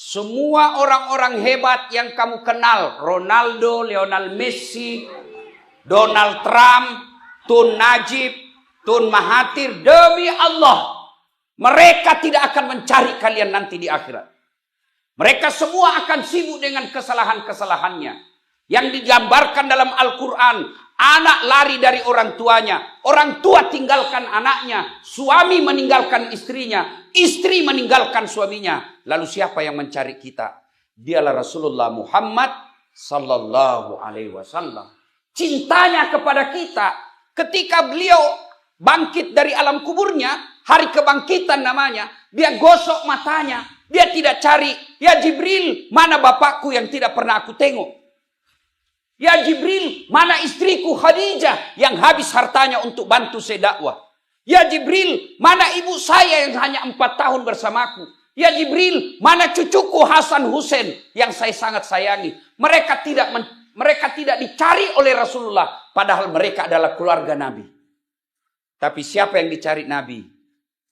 Semua orang-orang hebat yang kamu kenal, Ronaldo, Lionel Messi, Donald Trump, Tun Najib, Tun Mahathir, demi Allah, mereka tidak akan mencari kalian nanti di akhirat. Mereka semua akan sibuk dengan kesalahan-kesalahannya yang digambarkan dalam Al-Quran. Anak lari dari orang tuanya, orang tua tinggalkan anaknya, suami meninggalkan istrinya, istri meninggalkan suaminya. Lalu siapa yang mencari kita? Dialah Rasulullah Muhammad sallallahu alaihi wasallam. Cintanya kepada kita ketika beliau bangkit dari alam kuburnya, hari kebangkitan namanya, dia gosok matanya, dia tidak cari, ya Jibril, mana bapakku yang tidak pernah aku tengok? Ya Jibril, mana istriku Khadijah yang habis hartanya untuk bantu saya dakwah? Ya Jibril, mana ibu saya yang hanya 4 tahun bersamaku? Ya Jibril, mana cucuku Hasan Hussein yang saya sangat sayangi? Mereka tidak dicari oleh Rasulullah, padahal mereka adalah keluarga Nabi. Tapi siapa yang dicari Nabi?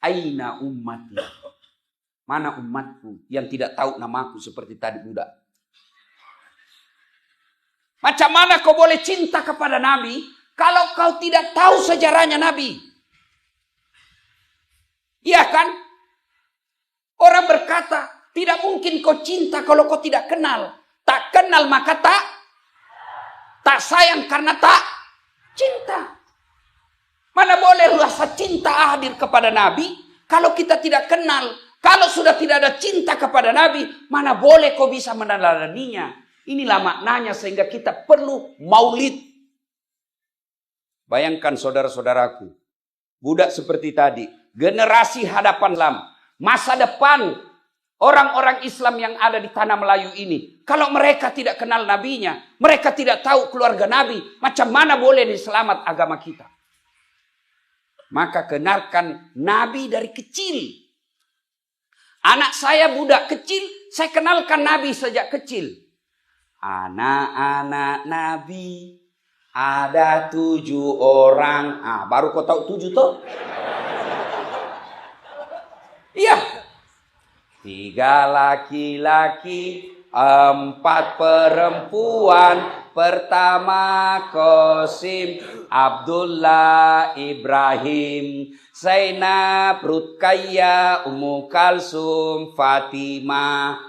Aina ummati? Mana umatku yang tidak tahu namaku seperti tadi budak? Macam mana kau boleh cinta kepada Nabi kalau kau tidak tahu sejarahnya Nabi? Iya kan? Orang berkata, tidak mungkin kau cinta kalau kau tidak kenal. Tak kenal maka tak sayang karena tak cinta. Mana boleh rasa cinta hadir kepada Nabi kalau kita tidak kenal? Kalau sudah tidak ada cinta kepada Nabi, mana boleh kau bisa meneladaninya? Inilah maknanya sehingga kita perlu maulid. Bayangkan saudara-saudaraku, budak seperti tadi, generasi hadapan Islam, masa depan orang-orang Islam yang ada di tanah Melayu ini. Kalau mereka tidak kenal nabinya, mereka tidak tahu keluarga Nabi, macam mana boleh diselamat agama kita? Maka kenalkan Nabi dari kecil. Anak saya budak kecil, saya kenalkan Nabi sejak kecil. Anak-anak Nabi ada 7 orang. Baru kau tahu 7 toh? Iya. 3 laki-laki, 4 perempuan. Pertama Qasim, Abdullah, Ibrahim, Zainab, Ruqayyah, Ummu Kalsum, Fatimah.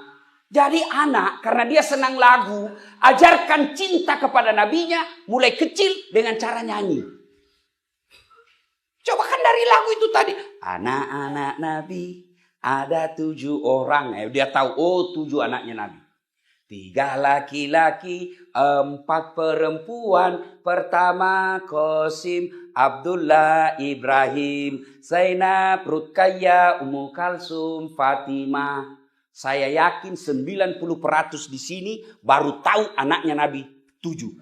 Jadi anak, karena dia senang lagu, ajarkan cinta kepada nabinya mulai kecil dengan cara nyanyi. Coba kan dari lagu itu tadi. Anak-anak Nabi ada 7 orang. Dia tahu, oh 7 anaknya Nabi. 3 laki-laki, 4 perempuan. Pertama Qasim, Abdullah, Ibrahim, Zainab, Ruqayyah, Ummu Kalsum, Fatimah. Saya yakin 90% di sini baru tahu anaknya Nabi 7.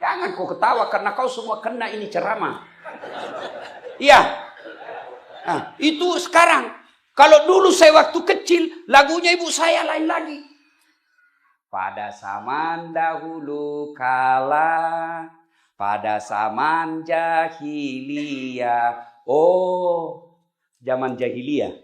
Jangan kau ketawa karena kau semua kena ini ceramah. Iya. Nah, itu sekarang. Kalau dulu saya waktu kecil, lagunya ibu saya lain lagi. Pada zaman dahulu kala, pada zaman jahiliyah. Oh, zaman jahiliyah.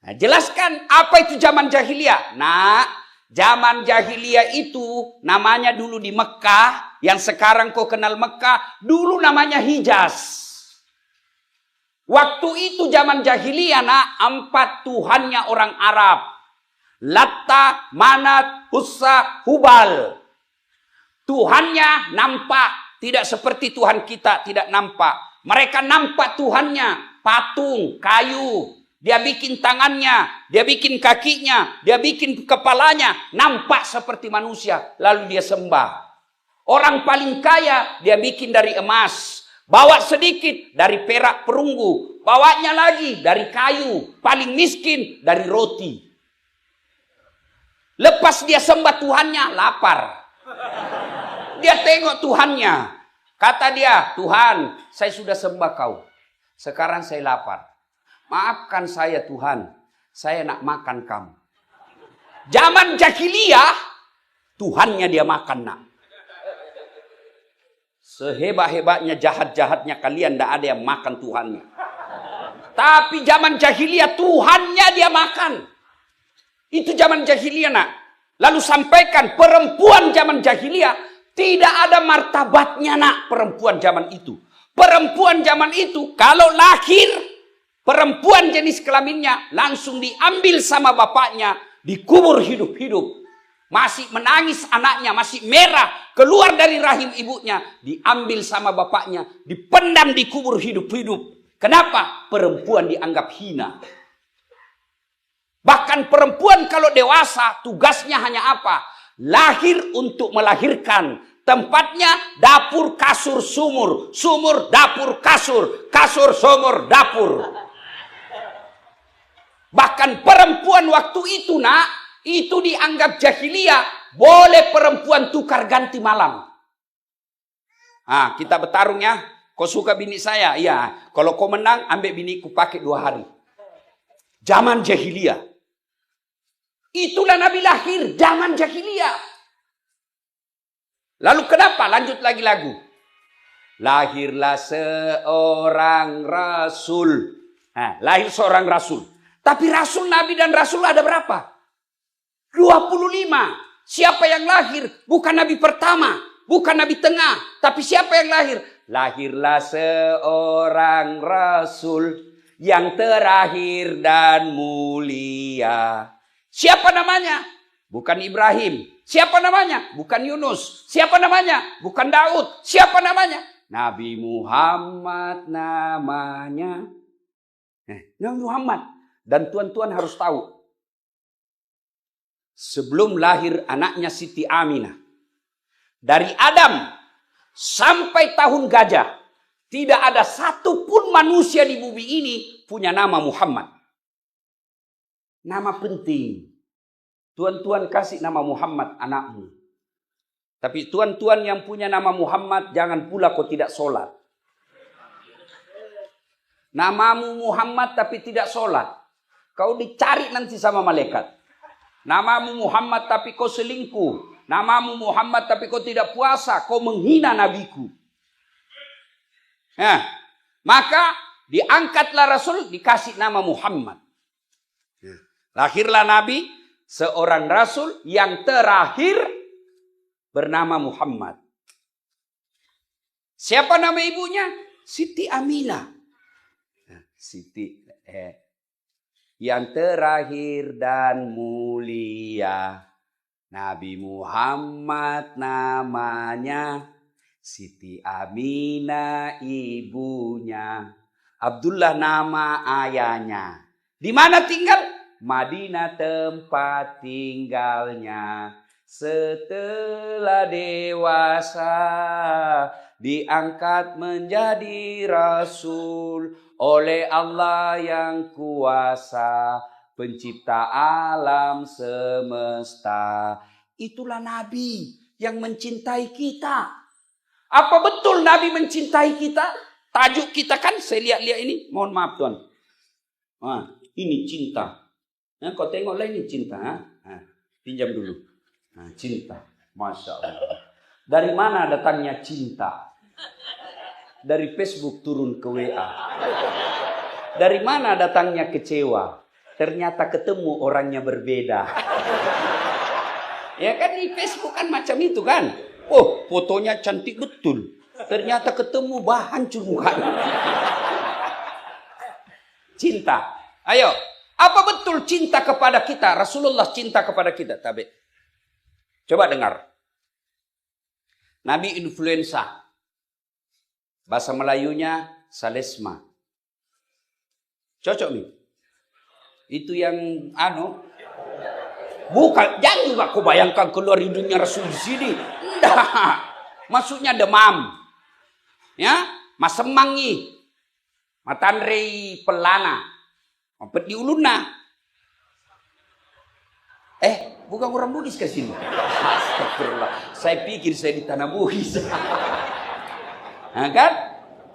Nah, jelaskan apa itu zaman jahiliyah. Nah, zaman jahiliyah itu namanya dulu di Mekah, yang sekarang kau kenal Mekah, dulu namanya Hijaz. Waktu itu zaman jahiliyah, 4 tuhannya orang Arab. Latta, Manat, Uzza, Hubal. Tuhannya nampak, tidak seperti Tuhan kita tidak nampak. Mereka nampak Tuhannya. Patung, kayu, dia bikin tangannya, dia bikin kakinya, dia bikin kepalanya, nampak seperti manusia, lalu dia sembah. Orang paling kaya, dia bikin dari emas, bawa sedikit dari perak perunggu, bawanya lagi dari kayu, paling miskin dari roti. Lepas dia sembah Tuhannya, lapar. Dia tengok Tuhannya, kata dia, Tuhan, saya sudah sembah kau. Sekarang saya lapar. Maafkan saya Tuhan. Saya nak makan kamu. Zaman jahiliyah, Tuhannya dia makan nak. Sehebat-hebatnya jahat-jahatnya kalian, tidak ada yang makan Tuhannya. Tapi zaman jahiliyah Tuhannya dia makan. Itu zaman jahiliyah, nak. Lalu sampaikan perempuan zaman jahiliyah tidak ada martabatnya, nak, perempuan zaman itu. Perempuan zaman itu kalau lahir perempuan jenis kelaminnya langsung diambil sama bapaknya, dikubur hidup-hidup. Masih menangis anaknya, masih merah, keluar dari rahim ibunya, diambil sama bapaknya, dipendam, dikubur hidup-hidup. Kenapa? Perempuan dianggap hina. Bahkan perempuan kalau dewasa, tugasnya hanya apa? Lahir untuk melahirkan. Tempatnya dapur, kasur, sumur. Sumur, dapur, kasur. Kasur, sumur, dapur. Bahkan perempuan waktu itu, nak, itu dianggap jahiliyah. Boleh perempuan tukar ganti malam. Ah, kita bertarung ya. Kau suka bini saya? Iya. Kalau kau menang, ambil biniku pakai 2 hari. Zaman jahiliyah. Itulah Nabi lahir zaman jahiliyah. Lalu kenapa? Lanjut lagi lagu. Lahirlah seorang rasul. Nah, lahir seorang rasul. Tapi rasul, nabi dan rasul ada berapa? 25. Siapa yang lahir? Bukan nabi pertama, bukan nabi tengah, tapi siapa yang lahir? Lahirlah seorang rasul yang terakhir dan mulia. Siapa namanya? Bukan Ibrahim. Siapa namanya? Bukan Yunus. Siapa namanya? Bukan Daud. Siapa namanya? Nabi Muhammad namanya. Nabi Muhammad. Dan tuan-tuan harus tahu. Sebelum lahir anaknya Siti Aminah. Dari Adam sampai tahun gajah. Tidak ada satupun manusia di bumi ini punya nama Muhammad. Nama penting. Tuan-tuan kasih nama Muhammad anakmu. Tapi tuan-tuan yang punya nama Muhammad, jangan pula kau tidak sholat. Namamu Muhammad tapi tidak sholat. Kau dicari nanti sama malaikat. Namamu Muhammad tapi kau selingkuh. Namamu Muhammad tapi kau tidak puasa. Kau menghina nabiku. Nah, maka diangkatlah Rasul, dikasih nama Muhammad. Lahirlah Nabi, seorang Rasul yang terakhir bernama Muhammad. Siapa nama ibunya? Siti Aminah. Siti yang terakhir dan mulia. Nabi Muhammad namanya. Siti Aminah ibunya. Abdullah nama ayahnya. Di mana tinggal? Madinah tempat tinggalnya. Setelah dewasa diangkat menjadi rasul oleh Allah yang kuasa, pencipta alam semesta. Itulah Nabi yang mencintai kita. Apa betul Nabi mencintai kita? Tajuk kita kan, saya lihat-lihat ini, mohon maaf tuan. Nah, ini cinta. Nah, kau tengoklah ini cinta. Nah, pinjam dulu. Nah, cinta. Masya Allah. Dari mana datangnya cinta? Dari Facebook turun ke WA. Dari mana datangnya kecewa? Ternyata ketemu orangnya berbeda. Ya kan di Facebook kan macam itu kan. Oh, fotonya cantik betul. Ternyata ketemu hancur mukanya. Cinta. Ayo. Apa betul cinta kepada kita? Rasulullah cinta kepada kita. Tabe. Coba dengar. Nabi influenza. Bahasa Melayunya salesma. Cocok nih. Itu yang bukan, jangan juga kau bayangkan keluar hidungnya Rasul di sini. Enggak. Maksudnya demam. Ya, masemangi. Matandrei pelana. Mampet di uluna. Bukan orang Bugis ke sini. Astagfirullah. Saya pikir saya di tanah Bugis. Nah, kan?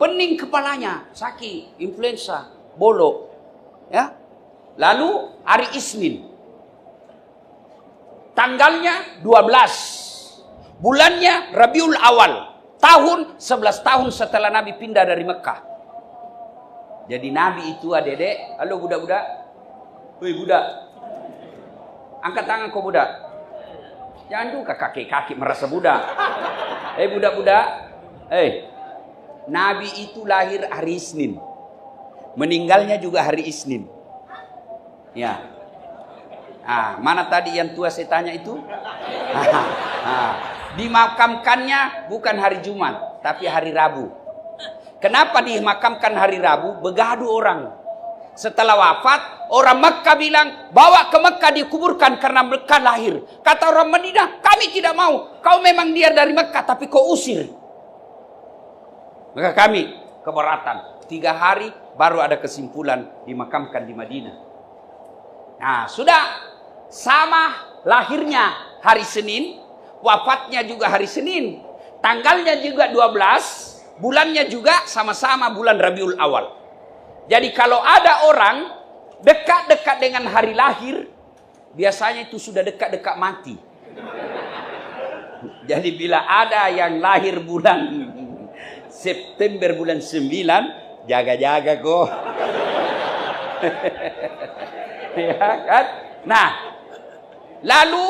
Pening kepalanya, sakit, influenza, bolok. Ya. Lalu hari Isnin. Tanggalnya 12. Bulannya Rabiul Awal. Tahun 11 tahun setelah Nabi pindah dari Mekah. Jadi Nabi itu adek-adek, halo budak-budak. Woi budak. Angkat tangan kau budak. Jangan juga kaki-kaki merasa budak. Budak-budak. Nabi itu lahir hari Isnin. Meninggalnya juga hari Isnin. Ya. Mana tadi yang tua saya tanya itu? Dimakamkannya bukan hari Jumat, tapi hari Rabu. Kenapa dimakamkan hari Rabu? Begaduh orang. Setelah wafat, orang Mekah bilang, bawa ke Mekah dikuburkan karena Mekah lahir. Kata orang Madinah, kami tidak mau. Kau memang dia dari Mekah, tapi kau usir. Maka kami keberatan. 3 hari baru ada kesimpulan dimakamkan di Madinah. Nah, sudah sama lahirnya hari Senin, wafatnya juga hari Senin. Tanggalnya juga 12, bulannya juga sama-sama bulan Rabiul Awal. Jadi kalau ada orang dekat-dekat dengan hari lahir, biasanya itu sudah dekat-dekat mati. Jadi bila ada yang lahir bulan September bulan 9, jaga-jaga kok. Ya kan? Nah, lalu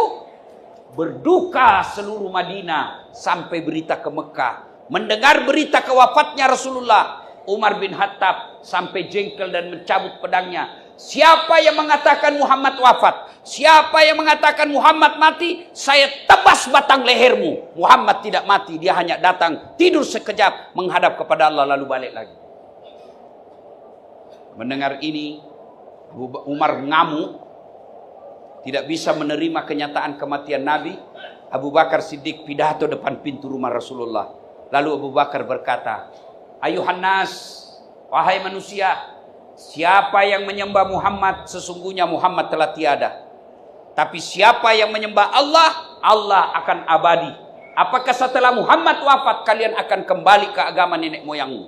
berduka seluruh Madinah sampai berita ke Mekah. Mendengar berita kewafatnya Rasulullah, Umar bin Khattab sampai jengkel dan mencabut pedangnya. Siapa yang mengatakan Muhammad wafat? Siapa yang mengatakan Muhammad mati? Saya tebas batang lehermu. Muhammad tidak mati, dia hanya datang tidur sekejap menghadap kepada Allah lalu balik lagi. Mendengar ini, Umar ngamuk, tidak bisa menerima kenyataan kematian Nabi. Abu Bakar Siddiq pidato depan pintu rumah Rasulullah. Lalu Abu Bakar berkata, ayuhan nas, wahai manusia, siapa yang menyembah Muhammad, sesungguhnya Muhammad telah tiada. Tapi siapa yang menyembah Allah, Allah akan abadi. Apakah setelah Muhammad wafat kalian akan kembali ke agama nenek moyangmu?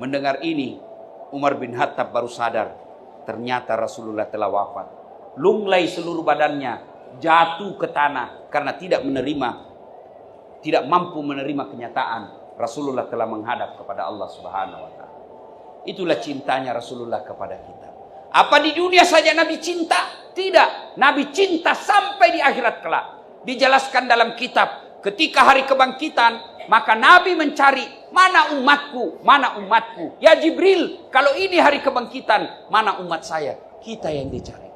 Mendengar ini, Umar bin Khattab baru sadar, ternyata Rasulullah telah wafat. Lunglai seluruh badannya, jatuh ke tanah karena tidak mampu menerima kenyataan Rasulullah telah menghadap kepada Allah Subhanahu wa taala. Itulah cintanya Rasulullah kepada kita. Apa di dunia saja Nabi cinta? Tidak. Nabi cinta sampai di akhirat kelak. Dijelaskan dalam kitab, ketika hari kebangkitan, maka Nabi mencari, mana umatku? Mana umatku? Ya Jibril, kalau ini hari kebangkitan, mana umat saya? Kita yang dicari.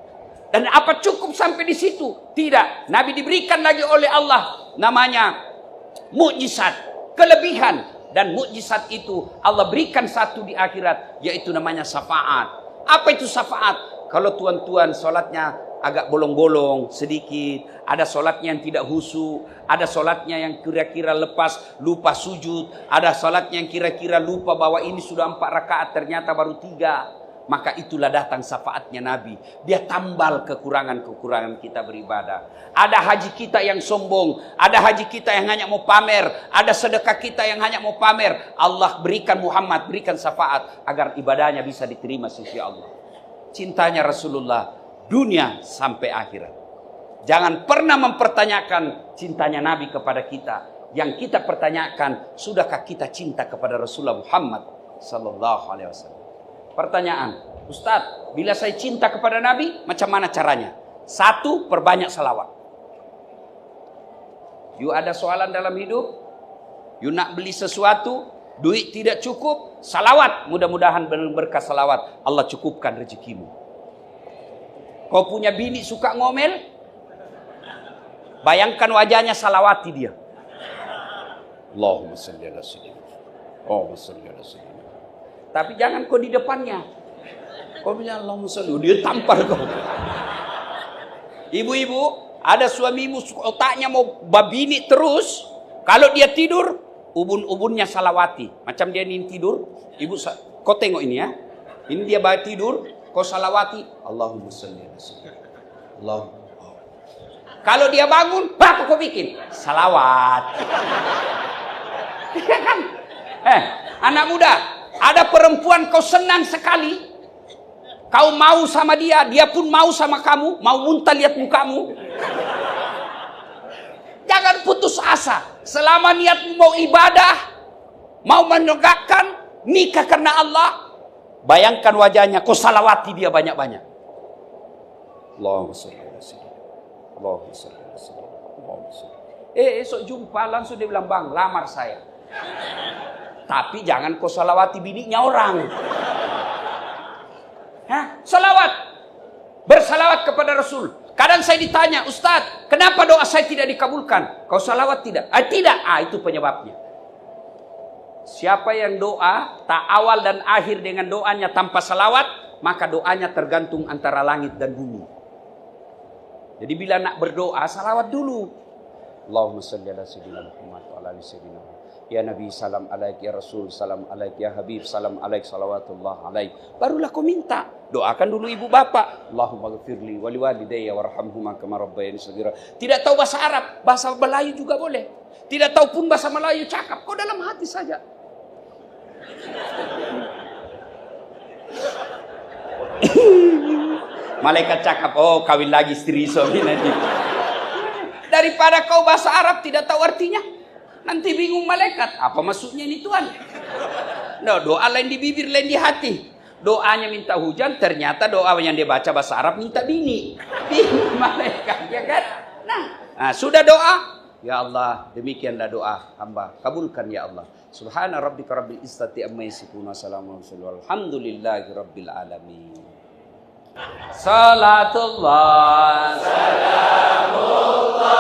Dan apa cukup sampai di situ? Tidak. Nabi diberikan lagi oleh Allah namanya mukjizat, kelebihan. Dan mukjizat itu Allah berikan satu di akhirat, yaitu namanya syafaat. Apa itu syafaat? Kalau tuan-tuan sholatnya agak bolong-bolong sedikit, ada sholatnya yang tidak khusyuk, ada sholatnya yang kira-kira lupa sujud, ada sholatnya yang kira-kira lupa bahwa ini sudah 4 rakaat ternyata baru 3. Maka itulah datang syafaatnya Nabi. Dia tambal kekurangan-kekurangan kita beribadah. Ada haji kita yang sombong, ada haji kita yang hanya mau pamer, ada sedekah kita yang hanya mau pamer. Allah berikan Muhammad, berikan syafaat agar ibadahnya bisa diterima sisi Allah. Cintanya Rasulullah dunia sampai akhirat. Jangan pernah mempertanyakan cintanya Nabi kepada kita. Yang kita pertanyakan, sudahkah kita cinta kepada Rasulullah Muhammad sallallahu alaihi wasallam? Pertanyaan, Ustadz, bila saya cinta kepada Nabi, macam mana caranya? 1, perbanyak salawat. You ada soalan dalam hidup? You nak beli sesuatu, duit tidak cukup, salawat. Mudah-mudahan berkah salawat Allah cukupkan rezekimu. Kau punya bini suka ngomel, bayangkan wajahnya, salawati dia. Allahumma salli ala sayyidina. Allahumma salli ala sayyidina. Tapi jangan kau di depannya. Kau bilang Allahumma sholli, dia tampar kau. Ibu-ibu, ada suamimu otaknya mau babini terus. Kalau dia tidur, ubun-ubunnya salawati. Macam dia ini tidur, ibu kau tengok ini ya. Ini dia tidur, kau salawati. Allahumma sholli ala sayyidina. Allah. Kalau dia bangun, apa kau bikin? Salawat. Kan? Anak muda, ada perempuan kau senang sekali, kau mau sama dia, dia pun mau sama kamu, mau muntah lihat mukamu. Jangan putus asa. Selama niatmu mau ibadah, mau menegakkan nikah karena Allah, Bayangkan wajahnya, kau salawati dia banyak-banyak. Allahumma sholli ala sayyidina. Allahumma sholli ala sayyidina. Allahumma sholli. Esok jumpa langsung dia bilang, bang, lamar saya. Tapi jangan kau salawati bininya orang. Hah? Salawat. Bersalawat kepada Rasul. Kadang saya ditanya, Ustaz, kenapa doa saya tidak dikabulkan? Kau salawat tidak? Tidak. Itu penyebabnya. Siapa yang doa, tak awal dan akhir dengan doanya tanpa salawat, maka doanya tergantung antara langit dan bumi. Jadi bila nak berdoa, salawat dulu. Allahumma salli ala sayyidina Muhammad wa ala ali sayyidina Muhammad. Ya Nabi, salam alaik. Ya Rasul, salam alaik. Ya Habib, salam alaik. Salawatullah alaik. Barulah kau minta. Doakan dulu ibu bapak. Allahumma ghafirli wali walidayya warhamhuma kama rabbayani shaghira. Tidak tahu bahasa Arab, bahasa Melayu juga boleh. Tidak tahu pun bahasa Melayu, cakap. Kau dalam hati saja. Malaikat cakap, oh kawin lagi istri suami nanti. Daripada kau bahasa Arab tidak tahu artinya. Nanti bingung malaikat, apa maksudnya ini Tuhan? No, doa lain di bibir, lain di hati. Doanya minta hujan, ternyata doa yang dia baca bahasa Arab minta bini. Bingung malaikat, ya kan? Nah, sudah doa. Ya Allah, demikianlah doa hamba. Kabulkan ya Allah. Subhana rabbika rabbil izzati amma yasifun wa salamun alhamdulillahi rabbil alamin. Salatullah, salamullah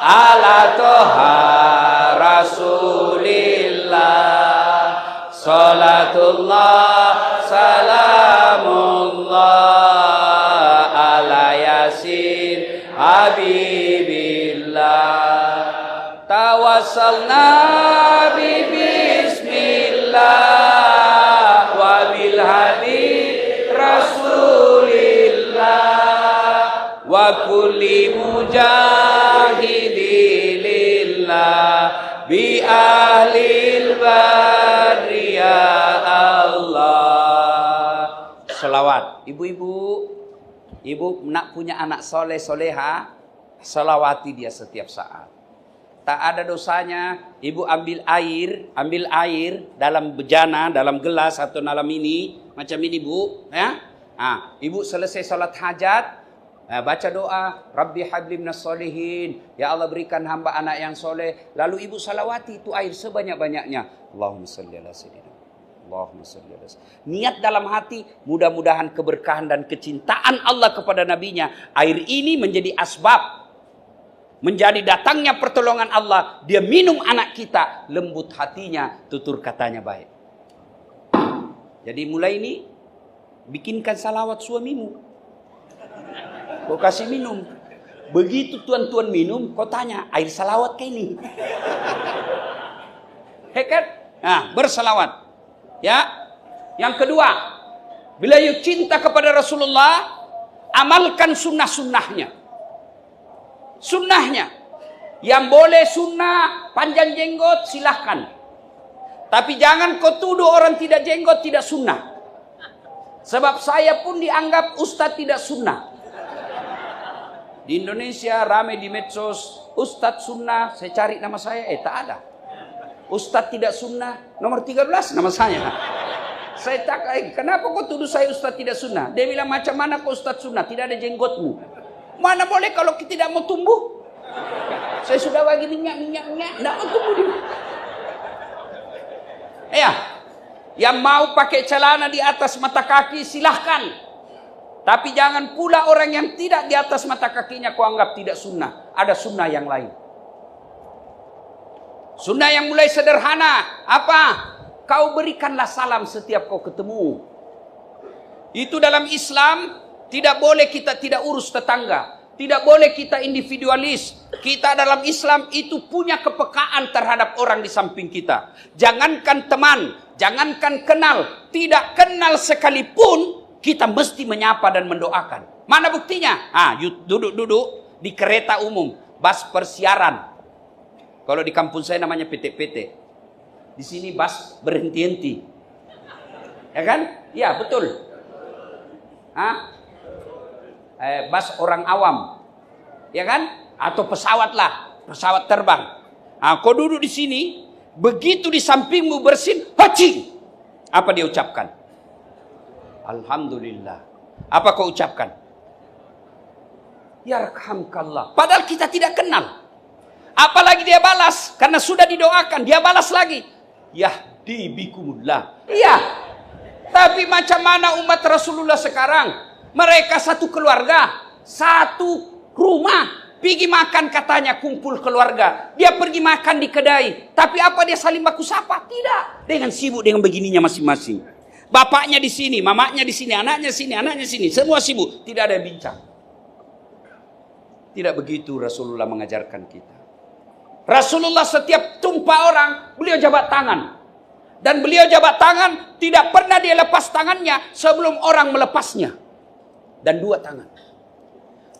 ala toha rasulillah. Salatullah, salamullah ala yasin habibillah. Tawassalna bi bismillah wa bil habib rasulillah wa kulli mujahidilillah bi ahlil bariyah Allah. Selawat. Ibu nak punya anak soleh soleha, selawati dia setiap saat. Tak ada dosanya ibu ambil air dalam bejana, dalam gelas atau dalam ini, macam ini bu, ya. Ibu selesai salat hajat, baca doa, Rabbi habli minas solihin, ya Allah berikan hamba anak yang soleh. Lalu ibu salawati itu air sebanyak-banyaknya. Allahumma salli ala sayyidina. Allahumma salli ala sayyidina. Niat dalam hati, mudah-mudahan keberkahan dan kecintaan Allah kepada nabinya, air ini menjadi asbab, menjadi datangnya pertolongan Allah. Dia minum anak kita, lembut hatinya, tutur katanya baik. Jadi mulai ini, bikinkan salawat suamimu. Kau kasih minum. Begitu tuan-tuan minum, kau tanya, air salawat kayak ini? Hekat? Nah, bersalawat. Ya. Yang kedua, bila you cinta kepada Rasulullah, amalkan sunnah-sunnahnya. Sunnahnya. Yang boleh sunnah, panjang jenggot, silahkan. Tapi jangan kau tuduh orang tidak jenggot, tidak sunnah. Sebab saya pun dianggap ustadz tidak sunnah. Di Indonesia ramai di medsos, ustadz sunnah, saya cari nama saya, tak ada. Ustadz tidak sunnah, nomor 13 nama saya. Saya cakap, kenapa kau tuduh saya ustadz tidak sunnah? Dia bilang, macam mana kau ustadz sunnah, tidak ada jenggotmu. Mana boleh kalau kita tidak mau tumbuh? Saya sudah bagi minyak, tidak mau tumbuh dia. Ya, yang mau pakai celana di atas mata kaki silahkan. Tapi jangan pula orang yang tidak di atas mata kakinya kau anggap tidak sunnah. Ada sunnah yang lain. Sunnah yang mulai sederhana. Apa? Kau berikanlah salam setiap kau ketemu. Itu dalam Islam. Tidak boleh kita tidak urus tetangga. Tidak boleh kita individualis. Kita dalam Islam itu punya kepekaan terhadap orang di samping kita. Jangankan teman, jangankan kenal, tidak kenal sekalipun, kita mesti menyapa dan mendoakan. Mana buktinya? Duduk-duduk di kereta umum, bus persiaran. Kalau di kampung saya namanya PT-PT. Di sini bus berhenti-henti. Ya kan? Ya, betul. Bus orang awam, ya kan? Atau pesawat lah, pesawat terbang. Kau duduk di sini, begitu di sampingmu bersin, haci. Apa dia ucapkan? Alhamdulillah. Apa kau ucapkan? Yarhamkallah. Padahal kita tidak kenal. Apalagi dia balas. Karena sudah didoakan. Dia balas lagi. Yahdi bikumullah. Iya. Tapi macam mana umat Rasulullah sekarang? Mereka satu keluarga. Satu rumah. Pergi makan katanya kumpul keluarga. Dia pergi makan di kedai. Tapi apa dia saling baku sapa? Tidak. Dengan sibuk dengan begininya masing-masing. Bapaknya di sini, mamanya di sini, anaknya sini, anaknya sini. Semua sibuk. Tidak ada yang bincang. Tidak begitu Rasulullah mengajarkan kita. Rasulullah setiap jumpa orang, beliau jabat tangan. Dan beliau jabat tangan, tidak pernah dia lepas tangannya sebelum orang melepasnya. Dan dua tangan.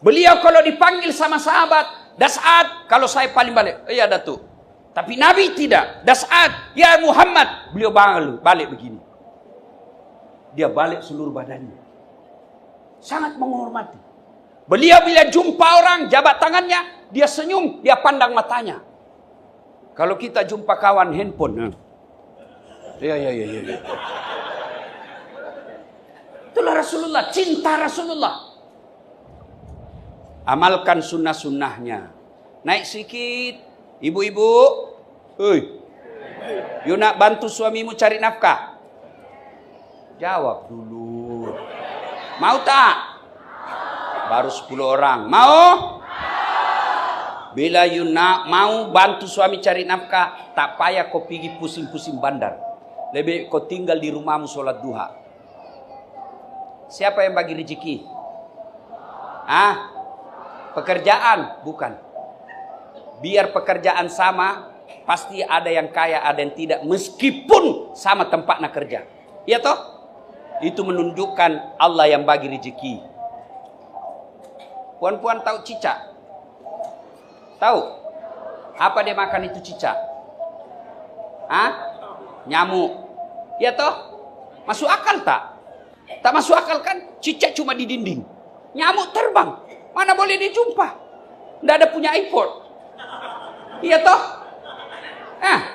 Beliau kalau dipanggil sama sahabat, Das'ad, kalau saya paling balik, iya Datuk. Tapi Nabi tidak. Das'ad, ya Muhammad. Beliau balik begini. Dia balik seluruh badannya. Sangat menghormati. Beliau bila jumpa orang, jabat tangannya, dia senyum, dia pandang matanya. Kalau kita jumpa kawan handphone, iya. Itulah Rasulullah, cinta Rasulullah. Amalkan sunnah-sunnahnya. Naik sikit, ibu-ibu. Hei, you nak bantu suamimu cari nafkah? Jawab dulu. Mau tak? Baru 10 orang. Mau? Bila you nak mau bantu suami cari nafkah, tak payah kau pergi pusing-pusing bandar. Lebih kau tinggal di rumahmu sholat duha. Siapa yang bagi rezeki? Pekerjaan? Bukan. Biar pekerjaan sama, pasti ada yang kaya, ada yang tidak. Meskipun sama tempatnya kerja. Iya toh? Itu menunjukkan Allah yang bagi rezeki. Puan-puan tahu cicak? Tahu? Apa dia makan itu cicak? Nyamuk. Ya toh? Masuk akal tak? Tak masuk akal kan? Cicak cuma di dinding. Nyamuk terbang. Mana boleh dijumpa? Tidak ada punya iPod. Iya toh?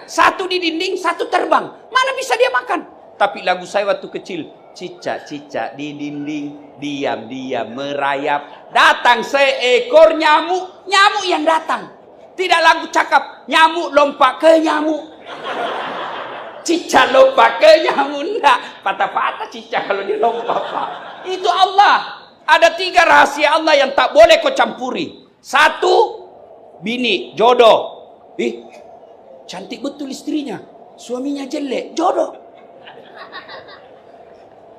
Satu di dinding, satu terbang. Mana bisa dia makan? Tapi lagu saya waktu kecil. Cicak-cicak di dinding, diam-diam merayap. Datang seekor nyamuk. Nyamuk yang datang. Tidak lagu cakap, nyamuk lompat ke nyamuk. Cicak lompat ke nyamuk. Enggak, patah-patah cicak kalau dia lompat. Itu Allah. Ada 3 rahasia Allah yang tak boleh kau campuri. 1, bini, jodoh. Cantik betul istrinya. Suaminya jelek, jodoh.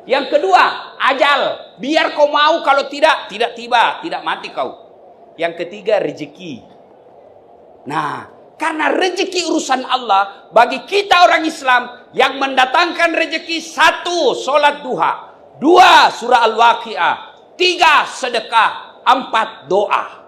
Yang kedua, ajal. Biar kau mau, kalau tidak tiba, tidak mati kau. Yang ketiga, rezeki. Nah, karena rezeki urusan Allah, bagi kita orang Islam, yang mendatangkan rezeki 1, sholat duha. 2, surah Al-Waqi'ah. 3, sedekah. 4, doa.